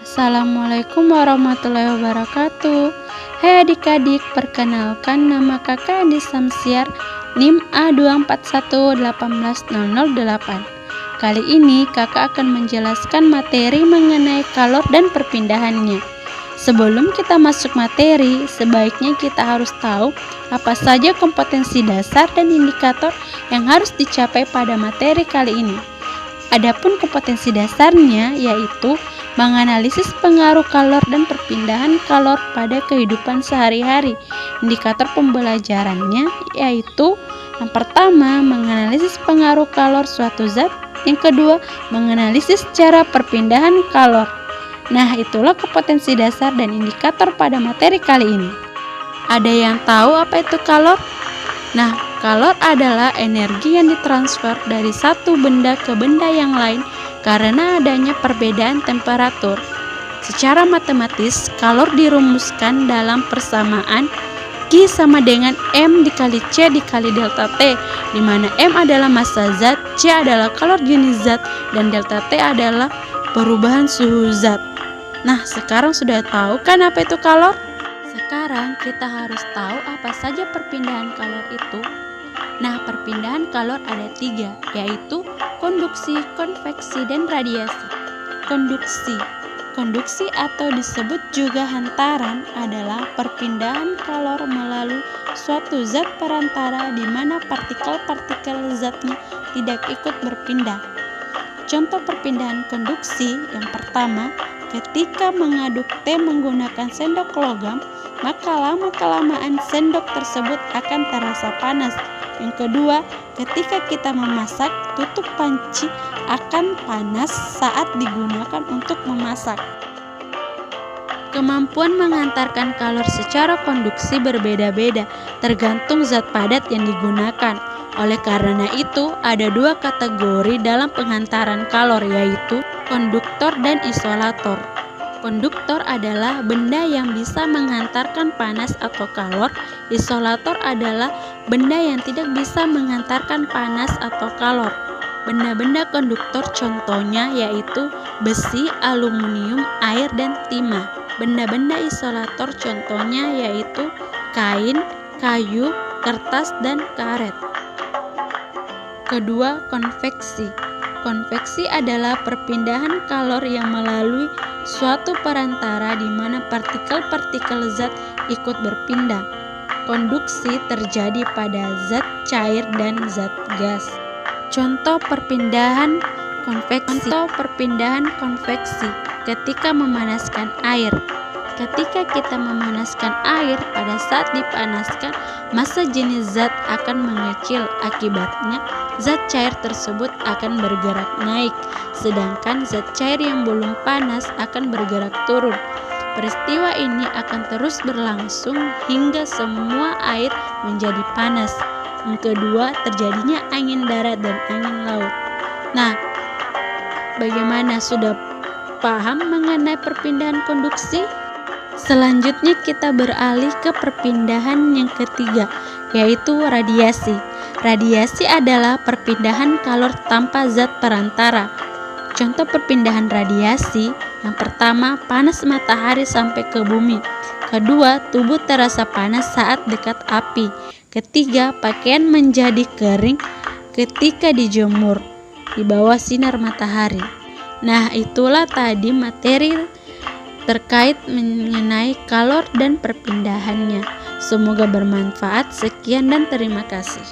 Assalamualaikum warahmatullahi wabarakatuh. Hai adik-adik, perkenalkan nama kakak Andi Samsiar, NIM A241180008. Kali ini kakak akan menjelaskan materi mengenai kalor dan perpindahannya. Sebelum kita masuk materi, sebaiknya kita harus tahu apa saja kompetensi dasar dan indikator yang harus dicapai pada materi kali ini. Adapun kompetensi dasarnya yaitu menganalisis pengaruh kalor dan perpindahan kalor pada kehidupan sehari-hari. Indikator pembelajarannya yaitu yang pertama, menganalisis pengaruh kalor suatu zat. Yang kedua, menganalisis cara perpindahan kalor. Nah, itulah kompetensi dasar dan indikator pada materi kali ini. Ada yang tahu apa itu kalor? Nah, kalor adalah energi yang ditransfer dari satu benda ke benda yang lain karena adanya perbedaan temperatur. Secara matematis, kalor dirumuskan dalam persamaan Q sama dengan M dikali C dikali delta T, di mana M adalah massa zat, C adalah kalor jenis zat, dan delta T adalah perubahan suhu zat. Nah, sekarang sudah tahu kan apa itu kalor? Sekarang kita harus tahu apa saja perpindahan kalor itu. Nah, perpindahan kalor ada 3, yaitu konduksi, konveksi, dan radiasi. Konduksi atau disebut juga hantaran adalah perpindahan kalor melalui suatu zat perantara di mana partikel-partikel zatnya tidak ikut berpindah. Contoh perpindahan konduksi yang pertama, ketika mengaduk teh menggunakan sendok logam, maka lama-kelamaan sendok tersebut akan terasa panas. Yang kedua, ketika kita memasak, tutup panci akan panas saat digunakan untuk memasak. Kemampuan menghantarkan kalor secara konduksi berbeda-beda, tergantung zat padat yang digunakan. Oleh karena itu, ada 2 kategori dalam penghantaran kalor, yaitu konduktor dan isolator. Konduktor adalah benda yang bisa menghantarkan panas atau kalor. Isolator adalah benda yang tidak bisa menghantarkan panas atau kalor. Benda-benda konduktor contohnya yaitu besi, aluminium, air, dan timah. Benda-benda isolator contohnya yaitu kain, kayu, kertas, dan karet. Kedua, konveksi. Konveksi adalah perpindahan kalor yang melalui suatu perantara di mana partikel-partikel zat ikut berpindah. Konduksi terjadi pada zat cair dan zat gas. Contoh perpindahan konveksi ketika memanaskan air. Ketika kita memanaskan air, pada saat dipanaskan, massa jenis zat akan mengecil. Akibatnya, zat cair tersebut akan bergerak naik, sedangkan zat cair yang belum panas akan bergerak turun. Peristiwa ini akan terus berlangsung hingga semua air menjadi panas. Yang kedua, terjadinya angin darat dan angin laut. Nah, bagaimana, sudah paham mengenai perpindahan konduksi? Selanjutnya kita beralih ke perpindahan yang ketiga, yaitu radiasi. Radiasi adalah perpindahan kalor tanpa zat perantara. Contoh perpindahan radiasi, yang pertama, panas matahari sampai ke bumi. Kedua, tubuh terasa panas saat dekat api. Ketiga, pakaian menjadi kering ketika dijemur di bawah sinar matahari. Nah, itulah tadi materi terkait mengenai kalor dan perpindahannya. Semoga bermanfaat. Sekian dan terima kasih.